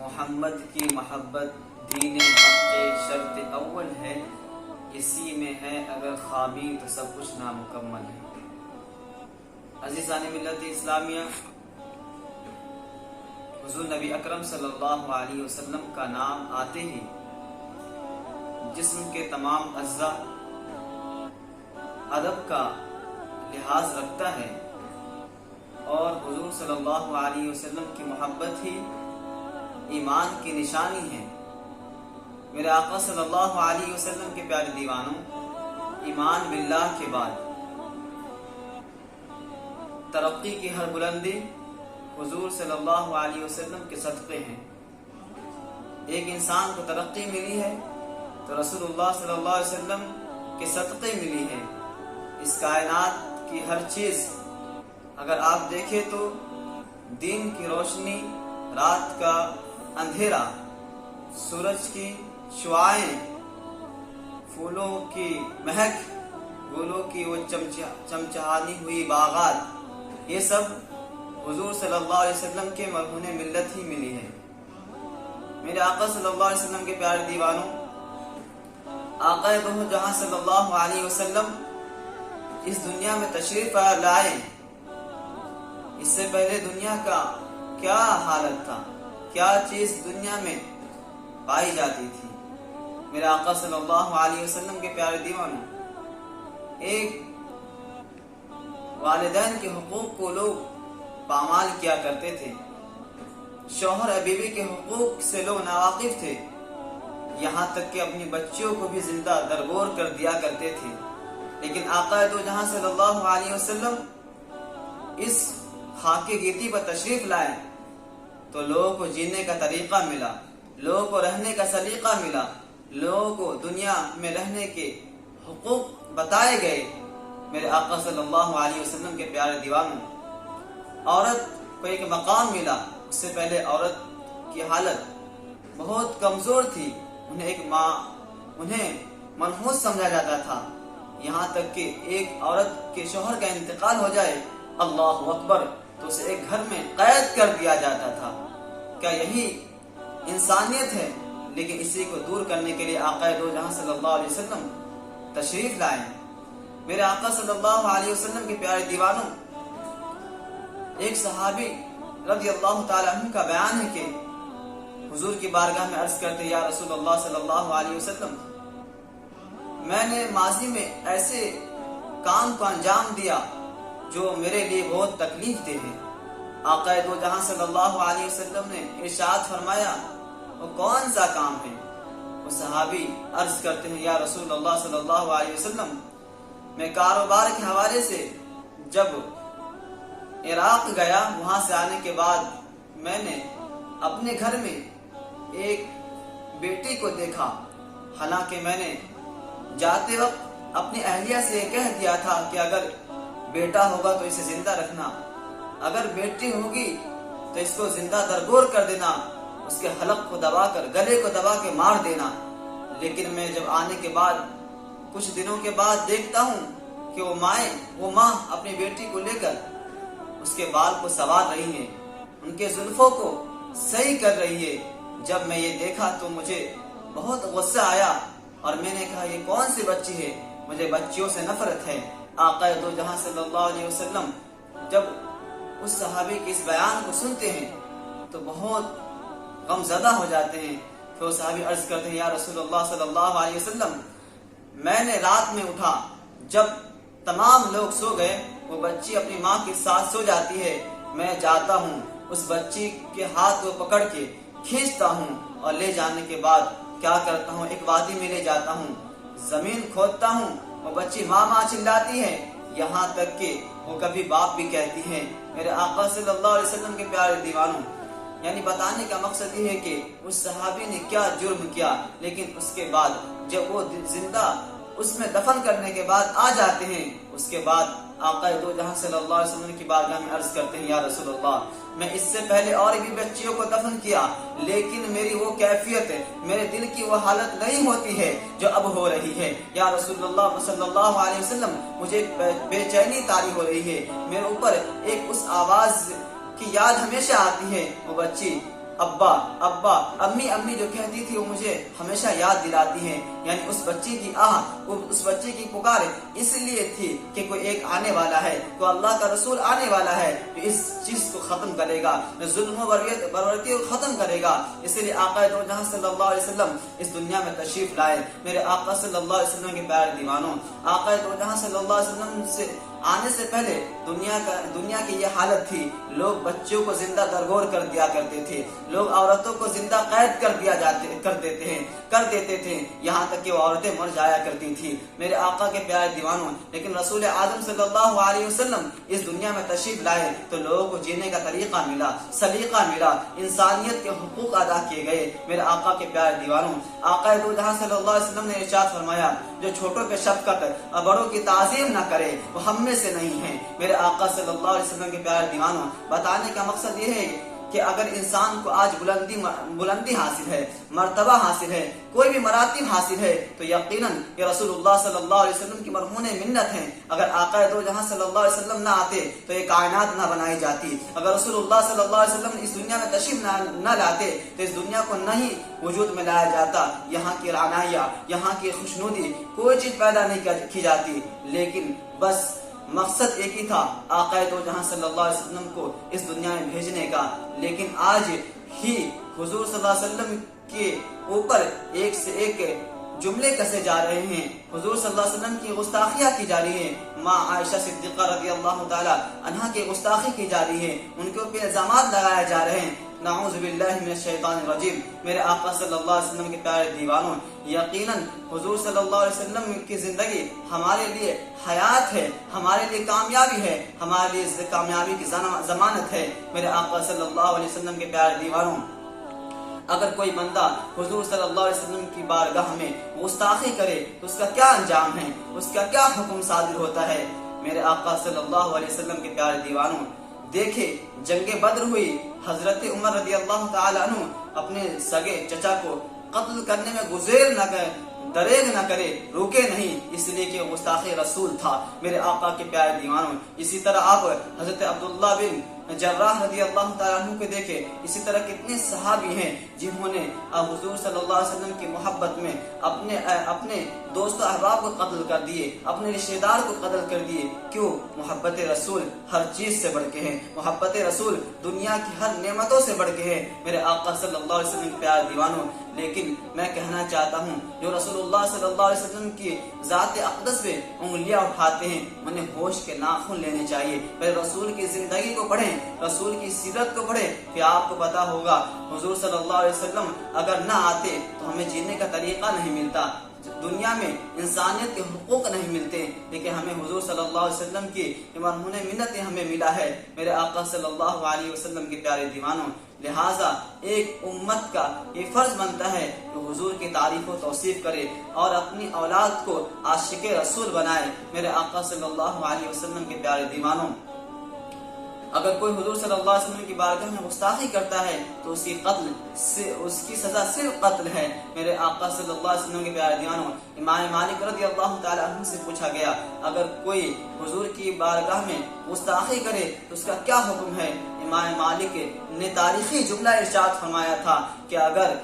محمد کی محبت دین حق کے شرط اول ہے، اسی میں ہے اگر خامی تو سب کچھ نامکمل ہے۔ عزیزان ملت اسلامیہ، حضور نبی اکرم صلی اللہ علیہ وسلم کا نام آتے ہی جسم کے تمام اعضاء ادب کا لحاظ رکھتا ہے، اور حضور صلی اللہ علیہ وسلم کی محبت ہی ایمان کی نشانی ہے۔ میرے آقا صلی اللہ علیہ وسلم کے پیارے دیوانوں، ایمان باللہ کے بعد ترقی کی ہر بلندی حضور صلی اللہ علیہ وسلم کے صدقے ہیں۔ ایک انسان کو ترقی ملی ہے تو رسول اللہ صلی اللہ علیہ وسلم کے صدقے ملی ہے۔ اس کائنات کی ہر چیز اگر آپ دیکھیں تو دن کی روشنی، رات کا اندھیرا، سورج کی شعاعیں، پھولوں کی مہک، گلوں کی وہ چمچہانی ہوئی باغات، یہ سب حضور صلی اللہ علیہ وسلم کے مرہون ملت ہی ملی ہے۔ میرے آقا صلی اللہ علیہ وسلم کے پیارے دیوانوں، آقا دو جہاں صلی اللہ علیہ وسلم اس دنیا میں تشریف لائے، اس سے پہلے دنیا کا کیا حالت تھا، کیا چیز دنیا میں پائی جاتی تھی؟ میرے آقا صلی اللہ علیہ وسلم کے پیارے دیوانوں، ایک والدین کے حقوق کو لوگ پامال کیا کرتے تھے، شوہر بیوی کے حقوق سے لوگ ناواقف تھے، یہاں تک کہ اپنی بچیوں کو بھی زندہ درگور کر دیا کرتے تھے۔ لیکن آقا دو جہاں صلی اللہ علیہ وسلم اس خاک گیتی پر تشریف لائے تو لوگوں کو جینے کا طریقہ ملا، لوگوں کو رہنے کا سلیقہ ملا، لوگوں کو دنیا میں رہنے کے حقوق بتائے گئے۔ میرے آقا صلی اللہ علیہ وسلم کے پیارے دیوانوں، عورت کو ایک مقام ملا۔ اس سے پہلے عورت کی حالت بہت کمزور تھی، انہیں منحوس سمجھا جاتا تھا، یہاں تک کہ ایک عورت کے شوہر کا انتقال ہو جائے، اللہ اکبر، تو اسے ایک گھر میں قید کر دیا جاتا تھا۔ کیا یہی انسانیت ہے؟ لیکن اسی کو دور کرنے کے لیے آقا دو جہاں صلی اللہ علیہ وسلم تشریف لائے۔ میرے آقا صلی اللہ علیہ وسلم کے پیارے دیوانوں، ایک صحابی رضی اللہ تعالی عنہ کا بیان ہے کہ حضور کی بارگاہ میں عرض کرتے، یا رسول اللہ صلی اللہ علیہ وسلم، میں نے ماضی میں ایسے کام کو انجام دیا جو میرے لیے بہت تکلیف دہ ہے۔ آقا دو جہاں صلی اللہ علیہ وسلم نے ارشاد فرمایا، وہ کون سا کام ہے؟ وہ صحابی عرض کرتے ہیں، یا رسول اللہ صلی اللہ علیہ وسلم، میں کاروبار کے حوالے سے جب عراق گیا، وہاں سے آنے کے بعد میں نے اپنے گھر میں ایک بیٹی کو دیکھا، حالانکہ میں نے جاتے وقت اپنی اہلیہ سے یہ کہہ دیا تھا کہ اگر بیٹا ہوگا تو اسے زندہ رکھنا، اگر بیٹی ہوگی تو اس کو زندہ درگور کر دینا، اس کے حلق کو دبا کر، گلے کو دبا کے مار دینا۔ لیکن میں جب آنے کے بعد کچھ دنوں کے بعد دیکھتا ہوں کہ وہ ماں اپنی بیٹی کو لے کر اس کے بال کو سنوار رہی ہے، ان کے زلفوں کو صحیح کر رہی ہے۔ جب میں یہ دیکھا تو مجھے بہت غصہ آیا اور میں نے کہا، یہ کون سی بچی ہے؟ مجھے بچیوں سے نفرت ہے۔ آقا دو جہاں صلی اللہ علیہ وسلم جب اس صحابی کے اس بیان کو سنتے ہیں تو بہت غم زدہ ہو جاتے ہیں۔ پھر وہ صحابی عرض کرتے ہیں، یا رسول اللہ صلی اللہ علیہ وسلم، میں نے رات میں اٹھا، جب تمام لوگ سو گئے، وہ بچی اپنی ماں کے ساتھ سو جاتی ہے، میں جاتا ہوں اس بچی کے ہاتھ کو پکڑ کے کھینچتا ہوں اور لے جانے کے بعد کیا کرتا ہوں، ایک وادی میں لے جاتا ہوں، زمین کھودتا ہوں، وہ بچی ماں ماں چلاتی ہے، یہاں تک کہ وہ کبھی باپ بھی کہتی ہے۔ میرے آقا صلی اللہ علیہ وسلم کے پیارے دیوانوں، یعنی بتانے کا مقصد یہ ہے کہ اس صحابی نے کیا جرم کیا، لیکن اس کے بعد جب وہ زندہ اس میں دفن کرنے کے بعد آ جاتے ہیں، اس کے بعد آقا دو جہاں صلی اللہ علیہ وسلم کی بارگاہ میں عرض کرتے ہیں، یا رسول اللہ، میں اس سے پہلے اور بھی بچیوں کو دفن کیا، لیکن میری وہ کیفیت، میرے دل کی وہ حالت نہیں ہوتی ہے جو اب ہو رہی ہے۔ یا رسول اللہ صلی اللہ علیہ وسلم، مجھے بے چینی طاری ہو رہی ہے، میرے اوپر ایک اس آواز کی یاد ہمیشہ آتی ہے، وہ بچی ابا ابا، امی امی جو کہتی تھی وہ مجھے ہمیشہ یاد دلاتی ہیں، یعنی اس بچے کی اس بچے کی پکار اس لیے تھی کہ کوئی ایک آنے والا ہے، کوئی اللہ کا رسول آنے والا ہے جو اس چیز کو ختم کرے گا، جو ظلم و بربریتی کو ختم کرے گا۔ اس لیے آقا دو جہاں صلی اللہ علیہ وسلم اس دنیا میں تشریف لائے۔ میرے آقا صلی اللہ علیہ وسلم کے پیارے دیوانوں، آقا دو جہاں صلی اللہ علیہ وسلم سے آنے سے پہلے دنیا کی یہ حالت تھی، لوگ بچوں کو زندہ درگور کر دیا کرتے تھے، لوگ عورتوں کو زندہ قید کر دیتے تھے، یہاں تک کہ وہ عورتیں مر جایا کرتی تھی میرے آقا کے پیارے دیوانوں۔ لیکن رسول اعظم صلی اللہ علیہ وسلم اس دنیا میں تشریف لائے تو لوگوں کو جینے کا طریقہ ملا، سلیقہ ملا، انسانیت کے حقوق ادا کیے گئے میرے آقا کے پیارے دیوانوں۔ آقا دو جہاں صلی اللہ علیہ وسلم نے ارشاد فرمایا، جو چھوٹوں پہ شفقت اور بڑوں کی تعظیم نہ کرے وہ ہم میں سے نہیں ہے۔ میرے آقا صلی اللہ علیہ وسلم کے پیارے دیوانوں، بتانے کا مقصد یہ ہے کہ اگر انسان کو آج بلندی حاصل ہے، مرتبہ حاصل ہے، کوئی بھی مراتب حاصل ہے تو یقیناً یہ رسول اللہ صلی اللہ علیہ وسلم کی مرہون منت ہیں۔ اگر آقا دو جہاں صلی اللہ علیہ وسلم نہ آتے تو یہ کائنات نہ بنائی جاتی، اگر رسول اللہ صلی اللہ علیہ وسلم اس دنیا میں تشریف نہ لاتے تو اس دنیا کو نہیں وجود میں لایا جاتا، یہاں کی رعنائیاں، یہاں کی خوشنودی کوئی چیز پیدا نہیں کی جاتی، لیکن بس مقصد ایک ہی تھا آقا دو جہاں صلی اللہ علیہ وسلم کو اس دنیا میں بھیجنے کا۔ لیکن آج ہی حضور صلی اللہ علیہ وسلم کے اوپر ایک سے ایک جملے کسے جا رہے ہیں، حضور صلی اللہ علیہ وسلم کی گستاخیاں کی جا رہی ہیں، ماں عائشہ صدیقہ رضی اللہ تعالی عنہا کی گستاخی کی جا رہی ہے، ان کے اوپر الزامات لگائے جا رہے ہیں۔ نعوذ باللہ من الشیطان الرجیم۔ میرے آقا صلی اللہ علیہ وسلم کے پیارے دیوانوں، یقیناً حضور صلی اللہ علیہ وسلم کی زندگی ہمارے لیے حیات ہے، ہمارے لیے کامیابی ہے، ہمارے لیے کامیابی کی ضمانت ہے۔ میرے آقا صلی اللہ علیہ وسلم کے پیارے دیوانوں، اگر کوئی بندہ حضور صلی اللہ علیہ وسلم کی بارگاہ میں گستاخی کرے تو اس کا کیا انجام ہے، اس کا کیا حکم صادر ہوتا ہے۔ میرے آقا صلی اللہ علیہ وسلم کے پیارے دیوانوں، دیکھے جنگ بدر ہوئی، حضرت عمر رضی اللہ تعالی عنہ اپنے سگے چچا کو قتل کرنے میں گزیر نہ کرے، دریغ نہ کرے، روکے نہیں، اس لیے کہ گستاخ رسول تھا میرے آقا کے پیارے دیوانوں۔ اسی طرح آپ حضرت عبداللہ بن جراح رضی اللہ تعالیٰ عنہ کو دیکھیں، اسی طرح کتنے صحابی ہیں جنہوں نے حضور صلی اللہ علیہ وسلم کی محبت میں اپنے دوست احباب کو قتل کر دیے، اپنے رشتہ دار کو قتل کر دیے۔ کیوں؟ محبت رسول ہر چیز سے بڑھ کے ہے، محبت رسول دنیا کی ہر نعمتوں سے بڑھ کے ہے میرے آقا صلی اللہ علیہ وسلم کے پیارے دیوانوں۔ لیکن میں کہنا چاہتا ہوں، جو رسول اللہ صلی اللہ علیہ وسلم کی ذات اقدس پہ انگلیاں اٹھاتے ہیں انہیں ہوش کے ناخن لینے چاہیے، پہلے رسول کی زندگی کو پڑھیں، رسول کی سیرت کو پڑھیں، پھر آپ کو پتا ہوگا حضور صلی اللہ علیہ وسلم اگر نہ آتے تو ہمیں جینے کا طریقہ نہیں ملتا، دنیا میں انسانیت کے حقوق نہیں ملتے، لیکن ہمیں حضور صلی اللہ علیہ وسلم کی مرہون منتیں ہمیں ملا ہے میرے آقا صلی اللہ علیہ وسلم کے پیارے دیوانوں۔ لہٰذا ایک امت کا یہ فرض بنتا ہے کہ حضور کی تعریف و توصیف کرے اور اپنی اولاد کو عاشق رسول بنائے میرے آقا صلی اللہ علیہ وسلم کے پیارے دیوانوں۔ اگر کوئی حضور صلی اللہ علیہ وسلم کی بارگاہ میں گستاخی کرتا ہے تو اس کی سزا صرف قتل ہے میرے آقا صلی اللہ علیہ وسلم کے پیارے دیوانوں۔ امام مالک رضی اللہ تعالی عنہ سے پوچھا گیا، اگر کوئی حضور کی بارگاہ میں گستاخی کرے تو اس کا کیا حکم ہے؟ امام مالک نے تاریخی جملہ ارشاد فرمایا تھا کہ اگر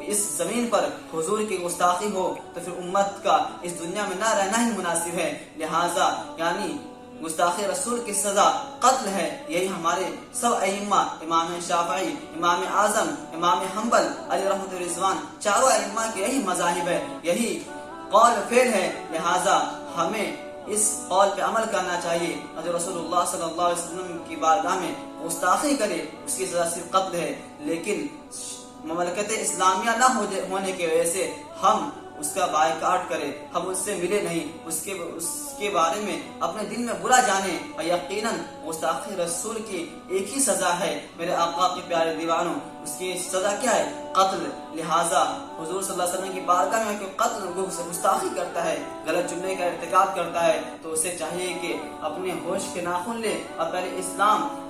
اس زمین پر حضور کی گستاخی ہو تو پھر امت کا اس دنیا میں نہ رہنا ہی مناسب ہے، لہٰذا یعنی گستاخ رسول کی سزا قتل ہے۔ یہی ہمارے سب ائمہ، امام شافعی، امام اعظم، امام حنبل علیہ رحمۃ الرضوان، چاروں ائمہ کے یہی مذاہب ہے، یہی قول فعل ہے، لہٰذا ہمیں اس قول پہ عمل کرنا چاہیے۔ اگر رسول اللہ صلی اللہ علیہ وسلم کی بارگاہ میں گستاخی کرے اس کی سزا صرف قتل ہے، لیکن مملکت اسلامیہ نہ ہونے کی وجہ سے ہم اس کا بائیکاٹ کرے، ہم اس سے ملے نہیں، اس کے بارے میں اپنے دل میں برا جانے، اور یقیناً گستاخ رسول کی ایک ہی سزا ہے میرے آقا کے پیارے دیوانوں، اس کی سزا کیا ہے؟ قتل۔ لہٰذا حضور صلی اللہ علیہ وسلم کی بارگاہ میں کوئی قتل گستاخی کرتا ہے، غلط جملے کا ارتکاب کرتا ہے تو اسے چاہیے کہ اپنے ہوش کے ناخن لے اور پہلے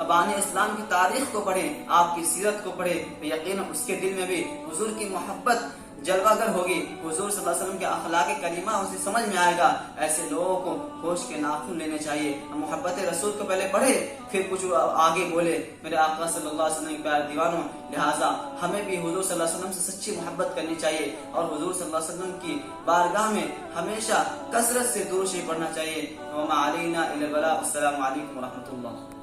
ابان اسلام کی تاریخ کو پڑھے، آپ کی سیرت کو پڑھے، یقیناً اس کے دل میں بھی حضور کی محبت جلوہ گر ہوگی، حضور صلی اللہ علیہ وسلم کے اخلاق کریمہ اسے سمجھ میں آئے گا. ایسے لوگوں کو ہوش کے ناخن لینے چاہیے. محبت رسول کو پہلے پڑھے پھر کچھ آگے بولے. میرے آقا صلی اللہ علیہ وسلم کے پیارے دیوانوں، لہٰذا ہمیں بھی حضور صلی اللہ علیہ وسلم سے سچی محبت کرنی چاہیے اور حضور صلی اللہ علیہ وسلم کی بارگاہ میں ہمیشہ کثرت سے درود شریف پڑھنا چاہیے. وما علینا الا البلاغ. السلام علیکم ورحمۃ اللہ.